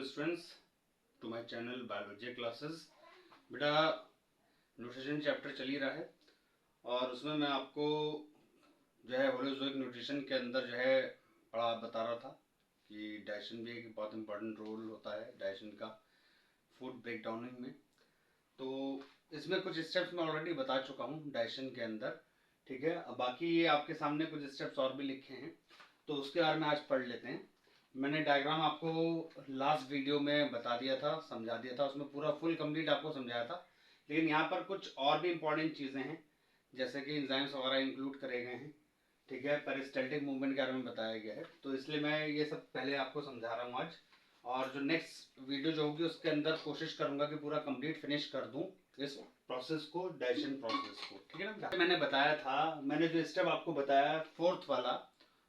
Students to my channel biology classes. बेटा nutrition chapter चल ही रहा है और उसमें मैं आपको जो है होलोजोइक न्यूट्रिशन के अंदर जो है बड़ा बता रहा था कि डाइजेशन भी एक बहुत इंपॉर्टेंट रोल होता है डाइजेशन का फूड ब्रेक डाउनिंग में। तो इसमें कुछ स्टेप्स मैं ऑलरेडी बता चुका हूँ डाइजेशन के अंदर, ठीक है। अब बाकी ये आपके सामने कुछ स्टेप्स और भी लिखे हैं तो उसके बारे में आज पढ़ लेते हैं। मैंने डायग्राम आपको लास्ट वीडियो में बता दिया था, समझा दिया था, उसमें पूरा फुल कंप्लीट आपको समझाया था, लेकिन यहाँ पर कुछ और भी इंपॉर्टेंट चीज़ें हैं जैसे कि एंजाइम्स वगैरह इंक्लूड करे गए हैं, ठीक है। पेरिस्टाल्टिक मूवमेंट के बारे में बताया गया है, तो इसलिए मैं ये सब पहले आपको समझा रहा हूँ आज। और जो नेक्स्ट वीडियो जो होगी उसके अंदर कोशिश करूंगा कि पूरा कंप्लीट फिनिश कर दूं इस प्रोसेस को, डाइजेशन प्रोसेस को, ठीक है ना। मैंने बताया था, मैंने जो स्टेप आपको बताया फोर्थ वाला,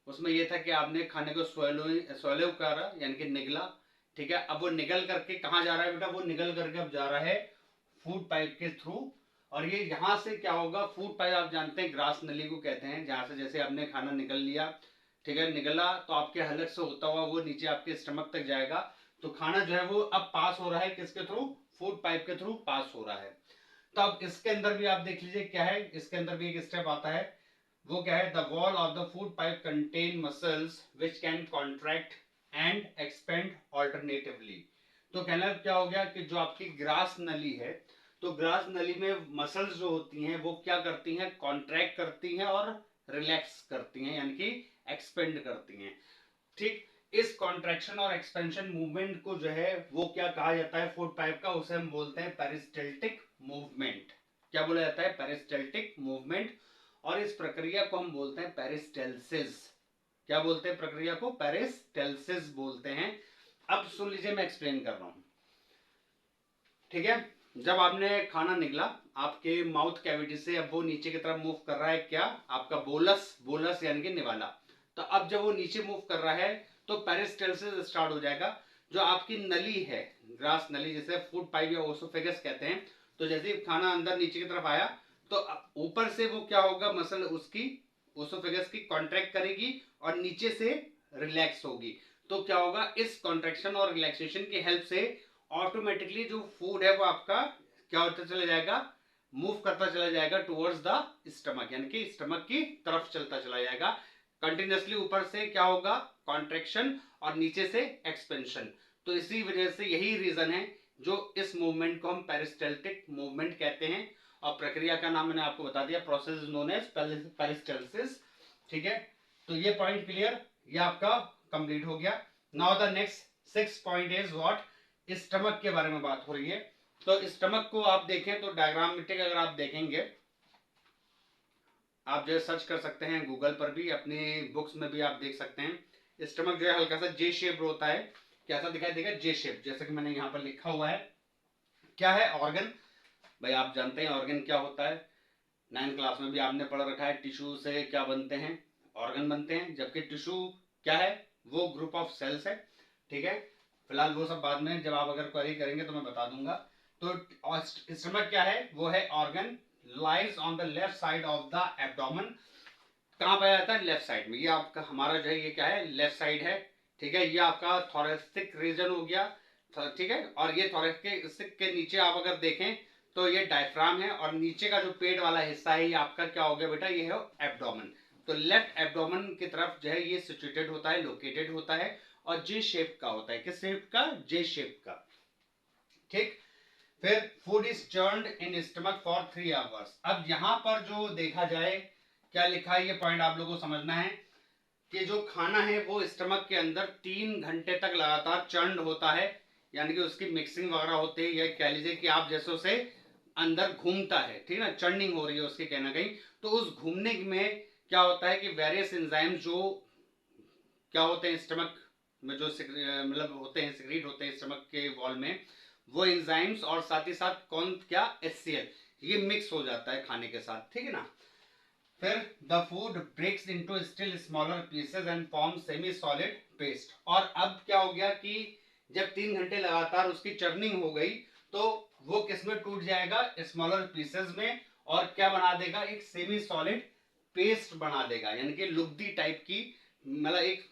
उसमें यह था कि आपने खाने को स्वेलो करा यानी कि निगला, ठीक है। अब वो निगल करके कहाँ जा रहा है बेटा? वो निगल करके अब जा रहा है फूड पाइप के थ्रू। और ये यहाँ से क्या होगा, फूड पाइप आप जानते हैं ग्रास नली को कहते हैं, जहाँ से जैसे आपने खाना निकल लिया, ठीक है, निकला तो आपके हलक से होता हुआ वो नीचे आपके स्टमक तक जाएगा। तो खाना जो है वो अब पास हो रहा है किसके थ्रू? फूड पाइप के थ्रू पास हो रहा है। तो अब इसके अंदर भी आप देख लीजिए क्या है, इसके अंदर भी एक स्टेप आता है, वो क्या है? The wall of the food pipe contain muscles which can contract and expand alternatively. तो कहना क्या हो गया कि जो आपकी ग्रास नली है, तो ग्रास नली में मसल्स जो होती हैं वो क्या करती हैं? कॉन्ट्रैक्ट करती हैं और रिलैक्स करती हैं, यानी कि एक्सपेंड करती हैं, ठीक। इस कॉन्ट्रैक्शन और एक्सपेंशन मूवमेंट को जो है वो क्या कहा जाता है फूड पाइप का? उसे हम बोलते हैं पेरिस्टाल्टिक मूवमेंट। क्या बोला जाता है? Peristaltic movement. और इस प्रक्रिया को हम बोलते हैं पेरिस्टाल्सिस। क्या बोलते हैं प्रक्रिया को? पेरिस्टाल्सिस बोलते हैं। अब सुन लीजिए, मैं एक्सप्लेन कर रहा हूं, ठीक है। जब आपने खाना निकला आपके माउथ कैविटी से, अब वो नीचे की तरफ मूव कर रहा है, क्या? आपका बोलस, बोलस यानी कि निवाला। तो अब जब वो नीचे मूव कर रहा है तो पेरिस्टाल्सिस स्टार्ट हो जाएगा। जो आपकी नली है, ग्रास नली, जिसे फूड पाइप या ओसोफेगस कहते हैं, तो जैसे ही खाना अंदर नीचे की तरफ आया तो ऊपर से वो क्या होगा, मसल उसकी ओसोफेगस की कॉन्ट्रैक्ट करेगी और नीचे से रिलैक्स होगी। तो क्या होगा, इस कॉन्ट्रैक्शन और रिलैक्सेशन की हेल्प से ऑटोमेटिकली जो फूड है वो आपका क्या होता चला जाएगा? मूव करता चला जाएगा टुवर्ड्स द स्टमक, यानी कि स्टमक की तरफ चलता चला जाएगा। कंटिन्यूसली ऊपर से क्या होगा? कॉन्ट्रैक्शन और नीचे से एक्सपेंशन। तो इसी वजह से यही रीजन है जो इस मूवमेंट को हम पेरिस्टाल्टिक मूवमेंट कहते हैं। और प्रक्रिया का नाम मैंने आपको बता दिया, प्रोसेस नोन एज पेरिस्टाल्सिस, ठीक है। तो ये पॉइंट क्लियर, ये आपका कंप्लीट हो गया। Now the next 6 point is what? Stomach के बारे में बात हो रही है। तो स्टमक को आप देखें तो डायग्रामेटिक अगर आप देखेंगे, आप जो है सर्च कर सकते हैं गूगल पर भी, अपनी बुक्स में भी आप देख सकते हैं। स्टमक जो है हल्का सा जे शेप होता है। कैसा दिखाई देगा? जे शेप, जैसे कि मैंने यहाँ पर लिखा हुआ है। क्या है? ऑर्गन। भाई आप जानते हैं ऑर्गन क्या होता है, 9th क्लास में भी आपने पढ़ रखा है। टिश्यू से क्या बनते हैं? ऑर्गन बनते हैं। जबकि टिश्यू क्या है? वो ग्रुप ऑफ सेल्स है, ठीक है। फिलहाल वो सब बाद में जब आप अगर क्वेरी करेंगे तो मैं बता दूंगा। तो स्टमक क्या है? वो है organ, lies on the left side of the abdomen. कहाँ पाया जाता है? लेफ्ट साइड में। ये आपका हमारा जो है ये क्या है? लेफ्ट साइड है, ठीक है। ये आपका थोरेसिक रीजन हो गया, ठीक है। और ये थोरेसिक के नीचे आप अगर देखें तो ये डायफ्राम है, और नीचे का जो पेट वाला हिस्सा है ये आपका क्या हो गया बेटा? ये है एब्डोमेन। तो लेफ्ट एब्डोमेन की तरफ जो है ये सिचुएटेड होता है, लोकेटेड होता है, और जे शेप का होता है। किस शेप का? जे शेप का, ठीक। फिर food is churned in stomach for 3 hours. अब यहां पर जो देखा जाए क्या लिखा है, ये पॉइंट आप लोगों को समझना है कि जो खाना है वो स्टमक के अंदर 3 घंटे तक लगातार चर्न होता है, यानी कि उसकी मिक्सिंग वगैरह होती है, या कह लीजिए कि आप जैसे उसे अंदर घूमता है, ठीक है ना, चर्निंग हो रही है उसके कहना कहीं। तो उस घूमने में क्या होता है कि वेरियस एंजाइम जो क्या होते हैं स्टमक में, जो मतलब होते हैं, सिक्रीट होते हैं स्टमक के वॉल में, वो एंजाइम्स और साथ ही साथ कौन क्या? HCl, ये मिक्स हो जाता है खाने के साथ, ठीक है ना। फिर the food breaks into still smaller pieces and form semi solid paste. और अब क्या हो गया कि जब 3 घंटे लगातार उसकी चर्निंग हो गई तो वो किस में टूट जाएगा? स्मॉलर पीसेस में। और क्या बना देगा? एक सेमी सॉलिड पेस्ट बना देगा, यानी कि लुगदी टाइप की, मतलब एक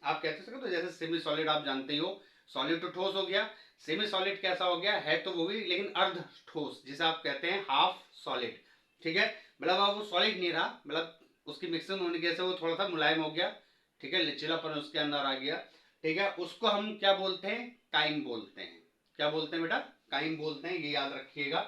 आप कहते सकते हो जैसे सेमी सॉलिड आप जानते हो सॉलिड तो ठोस हो गया, सेमी सॉलिड कैसा हो गया है, तो वो भी लेकिन अर्ध ठोस, जिसे आप कहते हैं हाफ सॉलिड। ठीक है, मतलब अब वो सॉलिड नहीं रहा, मतलब उसकी मिक्सिंग होने की वजह से वो थोड़ा सा मुलायम हो गया। ठीक है, लचीलापन उसके अंदर आ गया। ठीक है, उसको हम क्या बोलते हैं, काइम बोलते हैं। क्या बोलते हैं बेटा, काइम बोलते हैं, ये याद रखिएगा।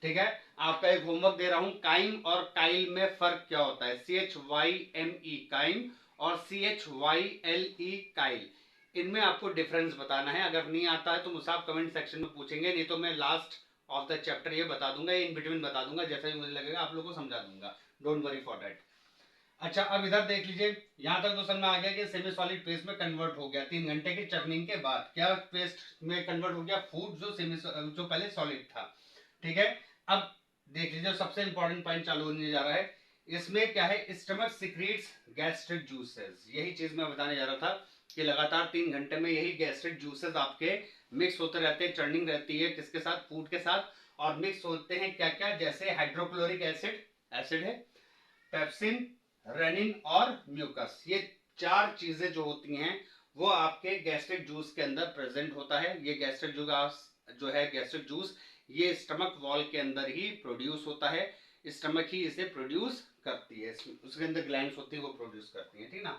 ठीक है, आपका एक होमवर्क दे रहा हूं, काइम और काइल में फर्क क्या होता है, CHYME काइम और CHYLE काइल, इनमें आपको डिफरेंस बताना है। अगर नहीं आता है तो मुझसे आप कमेंट सेक्शन में पूछेंगे, नहीं तो मैं लास्ट ऑफ द चैप्टर ये बता दूंगा, इन बिटवीन बता दूंगा, जैसा भी मुझे लगेगा आप लोगों को समझा दूंगा, डोंट वरी फॉर दैट। अच्छा, अब इधर देख लीजिए, यहां तक तो समझ में आ गया कि सेमी सॉलिड पेस्ट में कन्वर्ट हो गया 3 घंटे की चर्निंग के बाद। क्या पेस्ट में कन्वर्ट हो गया, फूड जो पहले सॉलिड था। ठीक है, अब देख लीजिए सबसे इंपॉर्टेंट पॉइंट चालू होने जा रहा है। इसमें क्या है, स्टमक सिक्रीट्स गैस्ट्रिक जूसेस, यही चीज मैं बताने जा रहा था कि लगातार 3 घंटे में यही गैस्ट्रिक जूसेस आपके मिक्स होते रहते हैं, चर्निंग रहती है किसके साथ, फूड के साथ, और मिक्स होते हैं क्या क्या, जैसे हाइड्रोक्लोरिक एसिड, एसिड है, पेप्सिन, रेनिन और म्यूकस, ये 4 चीजें जो होती हैं वो आपके गैस्ट्रिक जूस के अंदर प्रेजेंट होता है। ये गैस्ट्रिक जूस जो है, गैस्ट्रिक जूस ये स्टमक वॉल के अंदर ही प्रोड्यूस होता है, स्टमक ही इसे प्रोड्यूस करती है, उसके अंदर ग्लैंड्स होती है वो प्रोड्यूस करती है। ठीक ना,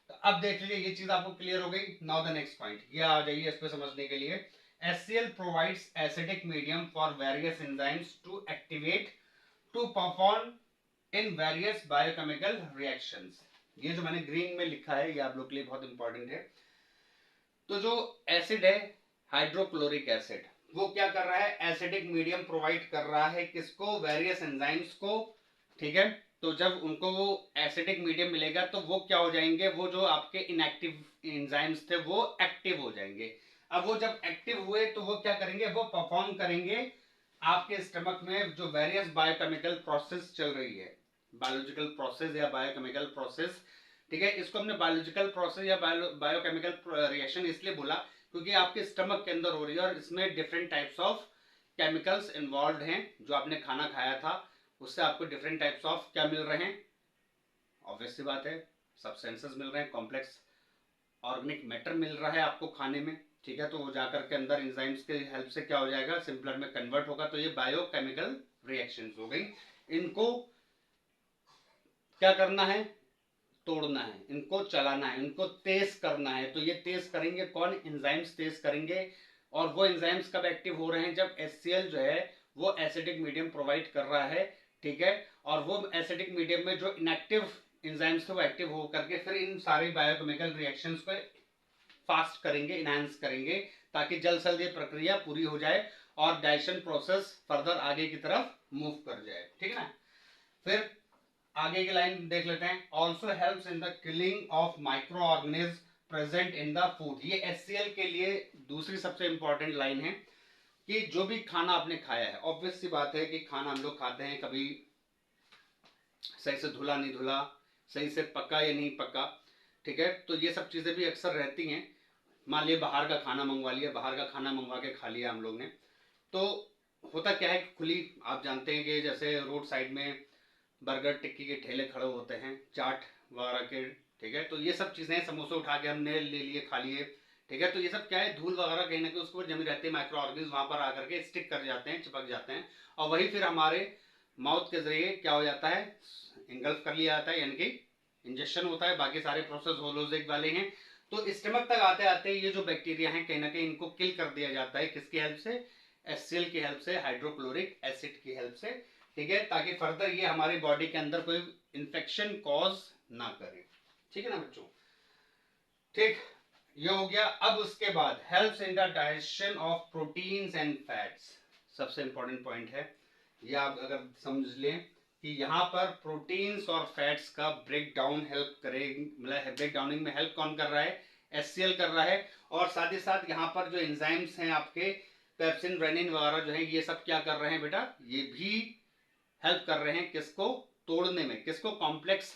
तो अब देख लीजिए ये चीज आपको क्लियर हो गई। नाउ द नेक्स्ट पॉइंट, ये आ जाइए इस पे समझने के लिए। HCl provides acidic medium for various enzymes to activate to perform in various biochemical reactions. ये जो मैंने ग्रीन में लिखा है ये आप लोग के लिए बहुत इंपॉर्टेंट है। तो जो एसिड है, हाइड्रोक्लोरिक एसिड, वो क्या कर रहा है, एसिडिक मीडियम प्रोवाइड कर रहा है किसको, वेरियस एंजाइम्स को। ठीक है, तो जब उनको वो एसिडिक मीडियम मिलेगा तो वो क्या हो जाएंगे, वो जो आपके इनएक्टिव एंजाइम्स थे वो एक्टिव हो जाएंगे। अब वो जब एक्टिव हुए तो वो क्या करेंगे, वो परफॉर्म करेंगे आपके स्टमक में जो वेरियस बायोकेमिकल प्रोसेस चल रही है, बायोलॉजिकल प्रोसेस या बायोकेमिकल प्रोसेस। ठीक है, इसको हमने बायोलॉजिकल प्रोसेस या बायोकेमिकल रिएक्शन इसलिए बोला क्योंकि आपके स्टमक के अंदर हो रही है और इसमें different types of chemicals involve हैं। जो आपने खाना खाया था उससे आपको डिफरेंट टाइप्स ऑफ क्या मिल रहे हैं, ऑब्वियस सी बात है, सब्सटेंसेस मिल रहे हैं, कॉम्प्लेक्स ऑर्गेनिक मैटर मिल रहा है आपको खाने में। ठीक है, तो वो जाकर के अंदर एंजाइम्स के हेल्प से क्या हो जाएगा, सिंपलर में कन्वर्ट होगा, तो ये बायोकेमिकल रिएक्शंस हो गई। इनको क्या करना है, तोड़ना है, इनको चलाना है, इनको तेज करना है। तो ये तेज करेंगे कौन, एंजाइम्स तेज करेंगे। और वो एंजाइम्स कब एक्टिव हो रहे हैं, जब HCl जो है वो एसिडिक मीडियम प्रोवाइड कर रहा है। ठीक है, और वो एसिडिक मीडियम में जो इनएक्टिव एंजाइम्स थे वो एक्टिव हो करके फिर इन सारे बायोकेमिकल रिएक्शंस को फास्ट करेंगे, इनहांस करेंगे, ताकि जल्द से जल्द ये प्रक्रिया पूरी हो जाए और डाइजेशन प्रोसेस फर्दर आगे की तरफ मूव कर जाए। ठीक है ना, फिर आगे की लाइन देख लेते हैं, also helps in the killing of micro organism present in the food. ये HCl के लिए दूसरी सबसे इंपॉर्टेंट लाइन है कि जो भी खाना आपने खाया है, ऑब्वियस सी बात है कि खाना हम लोग खाते हैं, कभी सही से धुला नहीं धुला, सही से पका या नहीं पका। ठीक है, तो ये सब चीजें भी अक्सर रहती हैं। मान लिया बाहर का खाना मंगवा लिया, बाहर का खाना मंगवा के खा लिया हम लोग ने, तो होता क्या है, खुली, आप जानते हैं कि जैसे रोड साइड में बर्गर टिक्की के ठेले खड़े होते हैं, चाट वगैरह के। ठीक है, तो ये सब चीज़ें, समोसे उठा के हमने ले लिए, खा लिए। ठीक है, तो ये सब क्या है, धूल वगैरह कहीं ना कहीं उसके ऊपर जमी रहती है, माइक्रो ऑर्गेनिज्म वहां पर आकर के स्टिक कर जाते हैं, चिपक जाते हैं, और वही फिर हमारे माउथ के जरिए क्या हो जाता है, इंगल्फ कर लिया जाता है, यानी कि इंजेक्शन होता है। बाकी सारे प्रोसेस होलोजिक वाले हैं। तो स्टमक तक आते आते ये जो बैक्टीरिया हैं कहीं ना कहीं इनको किल कर दिया जाता है, किसकी हेल्प से, HCl की हेल्प से, हाइड्रोक्लोरिक एसिड की हेल्प से। ठीक है, ताकि फर्दर ये हमारी बॉडी के अंदर कोई इंफेक्शन कॉज ना करे। ठीक है ना बच्चों, ठीक, ये हो गया। अब उसके बाद helps in the digestion of proteins and fats, सबसे इंपॉर्टेंट पॉइंट है ये, आप अगर समझ लें कि यहाँ पर प्रोटीन्स और फैट्स का ब्रेक डाउन हेल्प करेगी, मतलब ब्रेक डाउनिंग में हेल्प कौन कर रहा है, HCl कर रहा है। और साथ ही साथ यहाँ पर जो एंजाइम्स हैं आपके पेप्सिन, रेनिन वगैरह जो है, ये सब क्या कर रहे हैं बेटा, ये भी हेल्प कर रहे हैं किसको, तोड़ने में, किसको, कॉम्प्लेक्स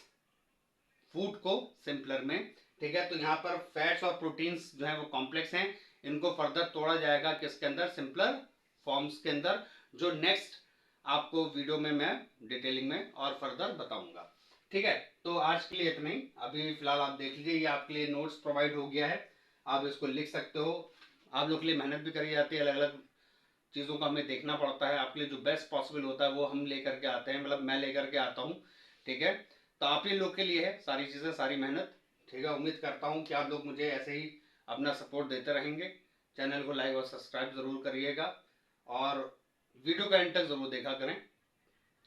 फूड को सिंपलर में। ठीक है, तो यहाँ पर फैट्स और प्रोटीन्स जो है वो कॉम्प्लेक्स हैं, इनको फर्दर तोड़ा जाएगा किसके अंदर, सिंपलर फॉर्म्स के अंदर, जो नेक्स्ट आपको वीडियो में मैं डिटेलिंग में और फर्दर बताऊंगा। ठीक है, तो आज के लिए इतना ही, अभी फिलहाल आप देख लीजिए, ये आपके लिए नोट्स प्रोवाइड हो गया है, आप इसको लिख सकते हो, आप लोग के लिए मेहनत भी करी जाती है, अलग अलग चीज़ों का हमें देखना पड़ता है, आपके लिए जो बेस्ट पॉसिबल होता है वो हम लेकर के आते हैं, मतलब मैं लेकर के आता हूँ। ठीक है, तो आप ही लोग के लिए है सारी चीज़ें, सारी मेहनत। ठीक है, उम्मीद करता हूँ कि आप लोग मुझे ऐसे ही अपना सपोर्ट देते रहेंगे। चैनल को लाइक और सब्सक्राइब ज़रूर करिएगा, और वीडियो का एंड तक ज़रूर देखा करें,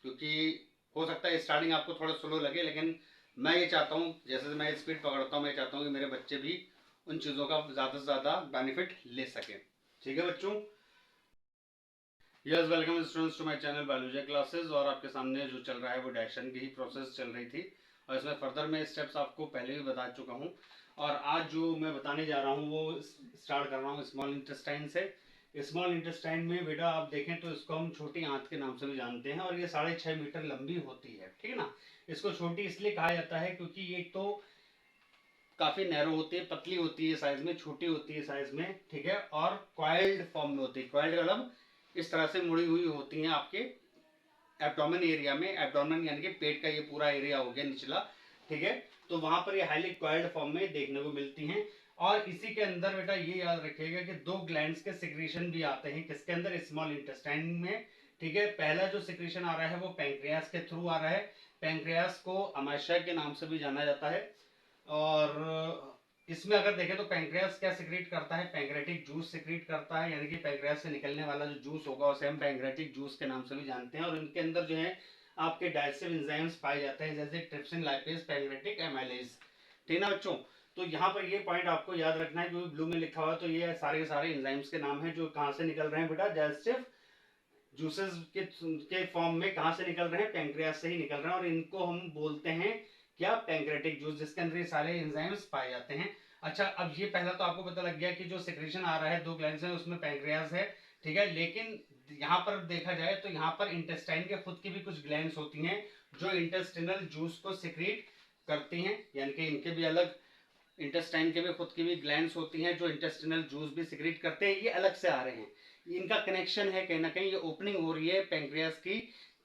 क्योंकि हो सकता है स्टार्टिंग आपको थोड़ा स्लो लगे, लेकिन मैं ये चाहता हूँ, जैसे मैं स्पीड पकड़ता हूँ, मैं चाहता हूँ कि मेरे बच्चे भी उन चीज़ों का ज़्यादा से ज़्यादा बेनिफिट ले सकें। ठीक है बच्चों, yes, welcome students to my channel biology classes. और आपके सामने जो चल रहा है वो डाइजेशन की ही प्रोसेस चल रही थी, और इसमें फर्दर मैं स्टेप्स आपको पहले भी बता चुका हूँ। और आज जो मैं बताने जा रहा हूँ वो स्टार्ट कर रहा हूँ स्मॉल इंटेस्टाइन से। स्मॉल इंटेस्टाइन में बेटा आप देखें तो इसको हम छोटी आंत के नाम से भी जानते हैं, और ये 6.5 मीटर लंबी होती है। ठीक है ना, इसको छोटी इसलिए कहा जाता है क्योंकि ये तो काफी नैरो होती है, पतली होती है साइज में, छोटी होती है साइज में। ठीक है, और क्वाइल्ड फॉर्म में होती है। क्वाइल्ड मतलब इस तरह से मुड़ी हुई होती हैं आपके एब्डोमेन एरिया में। एब्डोमेन यानी कि पेट का ये पूरा एरिया हो गया निचला। ठीक है, तो वहां पर ये हाईली क्वाइल्ड फॉर्म में देखने को मिलती हैं। और इसी के अंदर बेटा ये याद रखिएगा कि दो ग्लैंड्स के सिक्रीशन भी आते हैं, किसके अंदर, स्मॉल इंटेस्टाइन में। ठीक है, पहला जो सिक्रीशन आ रहा है वो पैंक्रियास के थ्रू आ रहा है। पैंक्रियास को अमाशय के नाम से भी जाना जाता है। और इसमें अगर देखें तो पैंक्रियास क्या सिक्रीट करता है, पैंक्रेटिक जूस सिक्रीट करता है, यानी कि पैंक्रियास से निकलने वाला जो जूस होगा उसे हम पैंक्रेटिक जूस के नाम से भी जानते हैं। और इनके अंदर जो है आपके डाइजेस्टिव एंजाइम्स पाए जाते हैं, जैसे ट्रिप्सिन, लाइपेज, पैंक्रेटिक एमाइलेज। ठीक है ना बच्चों, तो यहाँ पर ये पॉइंट आपको याद रखना है, क्योंकि ब्लू में लिखा हुआ है, तो ये सारे के सारे एंजाइम्स के नाम है जो कहाँ से निकल रहे हैं बेटा, डाइजेस्टिव जूसेस के फॉर्म में कहाँ से निकल रहे हैं, पैंक्रियास से ही निकल रहे हैं। और इनको हम बोलते हैं क्या, पैंक्रेटिक जूस, जिसके अंदर ये सारे एंजाइम्स पाए जाते हैं। अच्छा, अब ये पहला तो आपको पता लग गया कि जो सिक्रेशन आ रहा है दो ग्लैंड्स है उसमें पैंक्रियास है। ठीक है, लेकिन यहाँ पर देखा जाए तो यहाँ पर इंटेस्टाइन के खुद की भी कुछ ग्लैंड्स होती हैं जो इंटेस्टिनल जूस को सिक्रीट करती हैं, यानी कि इनके भी अलग, इंटेस्टाइन के भी खुद की भी ग्लैंड्स होती हैं जो इंटेस्टिनल जूस भी सिक्रीट करते हैं। ये अलग से आ रहे हैं, इनका कनेक्शन है कहीं ना कहीं, ये ओपनिंग हो रही है पैंक्रियास की,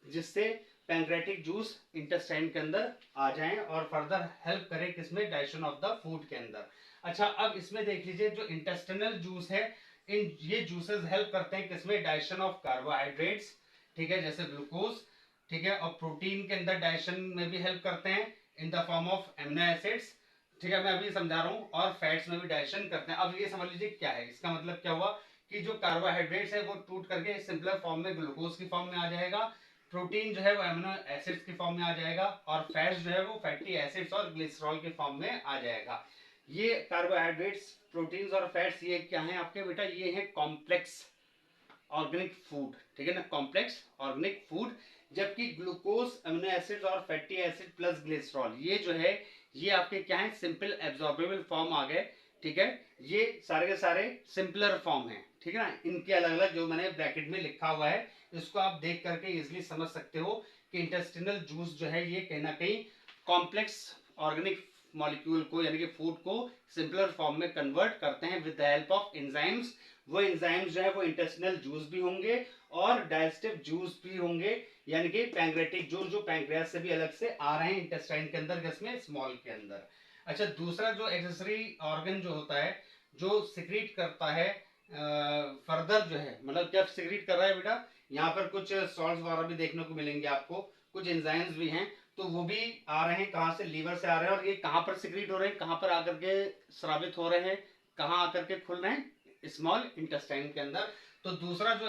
जिससे पैंक्रेटिक जूस इंटेस्टाइन के अंदर आ जाएं और फर्दर हेल्प करें किसमें, डाइजेशन ऑफ द फूड के अंदर। अच्छा, अब इसमें देख लीजिए जो इंटेस्टिनल जूस है, इन ये जूसेस हेल्प करते हैं किसमें, डाइजेशन ऑफ कार्बोहाइड्रेट्स। ठीक है, जैसे ग्लूकोज। ठीक है, और प्रोटीन के अंदर डाइजेशन में भी हेल्प करते हैं in the form of amino acids. ठीक है, मैं अभी समझा रहा हूँ, और फैट्स में भी डाइजेशन करते हैं। अब ये समझ लीजिए क्या है इसका मतलब, क्या हुआ कि जो कार्बोहाइड्रेट्स है वो टूट करके सिंपलर फॉर्म में ग्लूकोज की फॉर्म में आ जाएगा, प्रोटीन जो है वो एमिनो एसिड्स की फॉर्म में आ जाएगा, और फैट्स जो है वो फैटी एसिड्स और ग्लिसरॉल की फॉर्म में आ जाएगा। ये कार्बोहाइड्रेट्स, प्रोटीन्स और फैट्स ये क्या है आपके बेटा, ये है कॉम्प्लेक्स ऑर्गेनिक फूड। ठीक है ना, कॉम्प्लेक्स ऑर्गेनिक फूड। जबकि ग्लूकोज, अमीनो एसिड और फैटी एसिड प्लस ग्लिसरॉल ये जो है ये आपके क्या है, सिंपल एब्जॉर्बेबल फॉर्म आ गए। ठीक है, ये सारे के सारे सिंपलर फॉर्म है। ठीक है ना, इनके अलग अलग जो मैंने ब्रैकेट में लिखा हुआ है इसको आप देख करके इजिली समझ सकते हो कि इंटेस्टिनल जूस जो है ये कहीं ना कहीं कॉम्प्लेक्स ऑर्गेनिक मॉलिक्यूल को यानी कि फूड को सिंपलर फॉर्म में कन्वर्ट करते हैं with the help of enzymes. वो एंजाइम्स जो है वो इंटेस्टिनल जूस भी होंगे और डाइजेस्टिव जूस भी होंगे, यानी कि पैंक्रेटिक जूस जो पैंक्रियास से भी अलग से आ रहे हैं इंटेस्टाइन के अंदर, जिसमें स्मॉल के अंदर। अच्छा, दूसरा जो एक्सेसरी ऑर्गन जो होता है जो सिक्रीट करता है फर्दर जो है, मतलब क्या सिक्रीट कर रहा है बेटा, यहाँ पर कुछ सॉल्ट्स वगैरह भी देखने को मिलेंगे आपको, कुछ एंजाइम्स भी हैं, तो वो भी आ रहे हैं कहाँ से, लीवर से आ रहे हैं। और ये कहाँ पर सिक्रीट हो रहे हैं, कहाँ पर आकर के स्रावित हो रहे हैं, कहाँ आकर के खुल रहे हैं, स्मॉल इंटेस्टाइन के अंदर। तो दूसरा जो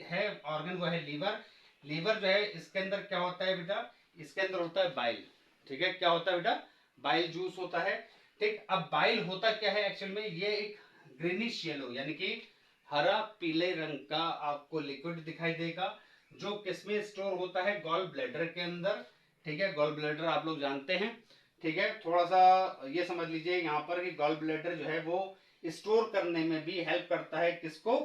है ऑर्गन वो है लीवर। लीवर जो है इसके अंदर क्या होता है बेटा, इसके अंदर होता है बाइल। ठीक है, क्या होता है बेटा, बाइल जूस होता है। ठीक, अब बाइल होता क्या है एक्चुअल में, ये एक ग्रीनिश येलो यानी कि हरा पीले रंग का आपको लिक्विड दिखाई देगा, जो किसमें स्टोर होता है, गॉल ब्लैडर के अंदर। ठीक है, गॉल ब्लैडर आप लोग जानते हैं। ठीक है, थोड़ा सा ये समझ लीजिए यहाँ पर कि गॉल ब्लैडर जो है वो स्टोर करने में भी हेल्प करता है किसको,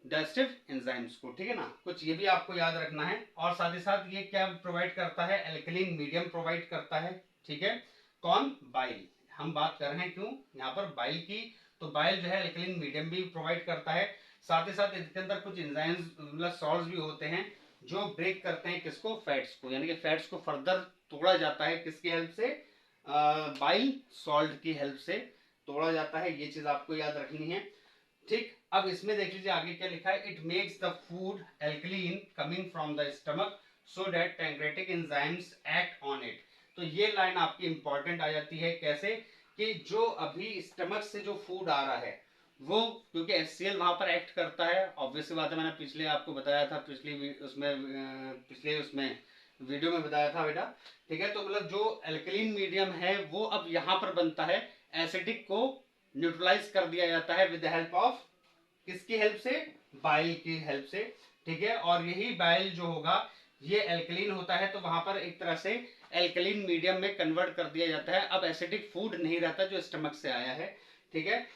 डाइजेस्टिव एंजाइम्स को। ठीक है ना, कुछ ये भी आपको याद रखना है। और साथ ही साथ ये क्या प्रोवाइड करता है, एल्कलीन मीडियम प्रोवाइड करता है। ठीक है, कौन, बाइल, हम बात कर रहे हैं क्यों यहाँ पर बाइल की, तो बाइल जो है एल्कलीन मीडियम भी प्रोवाइड करता है। साथ ही साथ इसके अंदर कुछ एंजाइम्स मतलब सॉल्ट्स भी होते हैं जो ब्रेक करते हैं किसको, फैट्स को, यानी कि फैट्स को फर्दर तोड़ा जाता है किसकी हेल्प से, बाइल सॉल्ट की हेल्प से। तोड़ा जाता है, ये चीज आपको याद रखनी है। ठीक, अब इसमें देख लीजिए आगे क्या लिखा है, it makes the food alkaline coming from the stomach so that pancreatic enzymes act on it. तो ये लाइन आपकी इंपॉर्टेंट आ जाती है, कैसे कि जो अभी स्टमक से जो फूड आ रहा है वो, क्योंकि HCl वहां पर एक्ट करता है, ऑब्वियसली बात है, मैंने पिछले आपको बताया था, पिछले उसमें वीडियो में बताया था बेटा। ठीक है, तो मतलब जो एल्कलीन मीडियम है वो अब यहाँ पर बनता है, एसिडिक को न्यूट्रलाइज कर दिया जाता है विद द हेल्प ऑफ, किसकी हेल्प से, बाइल की हेल्प से। ठीक है, और यही बाइल जो होगा ये एल्कलीन होता है, तो वहां पर एक तरह से एल्कलीन मीडियम में कन्वर्ट कर दिया जाता है, अब एसिडिक फूड नहीं रहता जो स्टमक से आया है। ठीक है,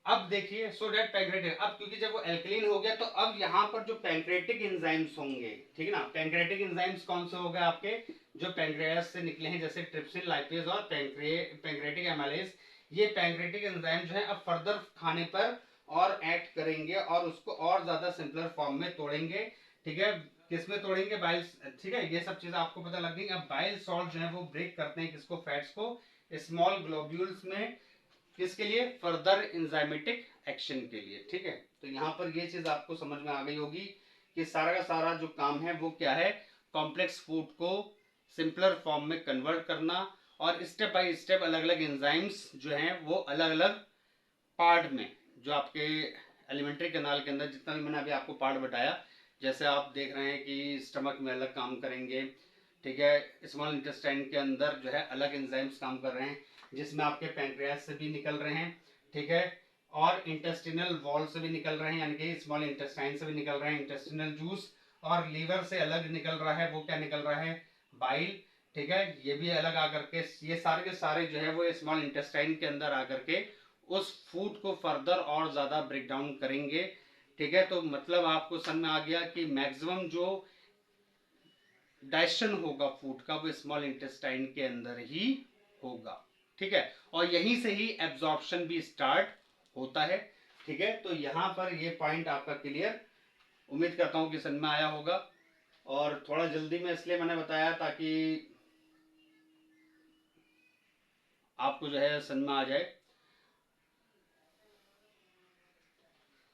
अब देखिए, सो दैट पैंक्रेटिक, अब क्योंकि जब वो एल्कलीन हो गया तो अब यहाँ पर जो पैंक्रेटिक एंजाइम्स होंगे, ठीक है ना, पैंक्रेटिक एंजाइम्स कौन से हो गए आपके, जो पैंक्रियास से निकले हैं, जैसे ट्रिप्सिन, लाइपेज और पैंक्रेटिक एमाइलेज, ये पैंक्रेटिक एंजाइम जो है अब फर्दर खाने पर और एक्ट करेंगे और उसको और ज्यादा सिंपलर फॉर्म में तोड़ेंगे। ठीक है, किसमें तोड़ेंगे, बाइल। ठीक है, ये सब चीज आपको पता लग गई। अब बाइल सॉल्ट जो है वो ब्रेक करते हैं किसको, फैट्स को, स्मॉल ग्लोब्यूल्स में, किसके लिए, फर्दर एंजाइमेटिक एक्शन के लिए। ठीक है, तो यहाँ पर ये चीज आपको समझ में आ गई होगी कि सारा का सारा जो काम है वो क्या है, कॉम्प्लेक्स फूड को सिंपलर फॉर्म में कन्वर्ट करना, और स्टेप बाय स्टेप अलग अलग एंजाइम्स जो हैं वो अलग अलग पार्ट में, जो आपके एलिमेंट्री कैनाल के अंदर जितना भी मैंने अभी आपको पार्ट बताया, जैसे आप देख रहे हैं कि स्टमक में अलग काम करेंगे। ठीक है, स्मॉल इंटेस्टाइन के अंदर जो है अलग एंजाइम्स काम कर रहे हैं, जिसमें आपके पैंक्रियास से भी निकल रहे हैं। ठीक है, और इंटेस्टिनल वॉल से भी निकल रहे हैं, यानी कि स्मॉल इंटेस्टाइन से भी निकल रहे हैं इंटेस्टिनल जूस, और लीवर से अलग निकल रहा है, वो क्या निकल रहा है, बाइल। ठीक है, ये भी अलग आकर के, ये सारे के सारे जो है वो स्मॉल इंटेस्टाइन के अंदर आकर के उस फूड को फर्दर और ज्यादा ब्रेक डाउन करेंगे। ठीक है, तो मतलब आपको समझ में आ गया कि मैक्सिमम जो डाइजेशन होगा फूड का वो स्मॉल इंटेस्टाइन के अंदर ही होगा। ठीक है, और यहीं से ही एब्जॉर्प्शन भी स्टार्ट होता है। ठीक है, तो यहां पर ये पॉइंट आपका क्लियर, उम्मीद करता हूं कि समझ में आया होगा, और थोड़ा जल्दी में इसलिए मैंने बताया ताकि आपको जो है समझ में आ जाए।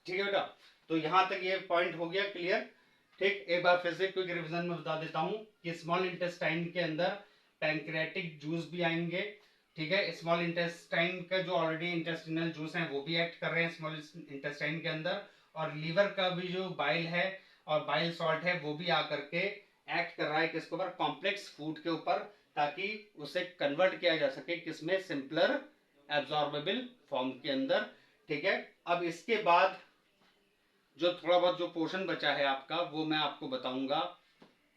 ठीक है बेटा, तो यहां तक ये पॉइंट हो गया क्लियर। ठीक, एक बार फिर से क्विक रिवीजन में बता देता हूं कि स्मॉल इंटेस्टाइन के अंदर पैंक्रियाटिक जूस भी आएंगे। ठीक है, स्मॉल इंटेस्टाइन का जो ऑलरेडी इंटेस्टिनल जूस है वो भी एक्ट कर रहे हैं स्मॉल इंटेस्टाइन के अंदर, और लीवर का भी जो बाइल है और बाइल सॉल्ट है वो भी आकर के एक्ट कर रहा है किसके ऊपर, कॉम्प्लेक्स फूड के ऊपर, ताकि उसे कन्वर्ट किया जा सके किसमें, सिंपलर एब्जॉर्बेबल फॉर्म के अंदर। ठीक है, अब इसके बाद जो थोड़ा बहुत जो पोर्शन बचा है आपका वो मैं आपको बताऊंगा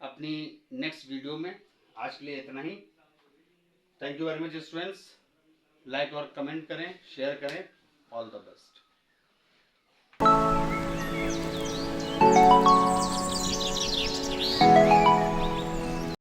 अपनी नेक्स्ट वीडियो में। आज के लिए इतना ही। Thank you very much students, like और कमेंट करें, शेयर करें। All the best.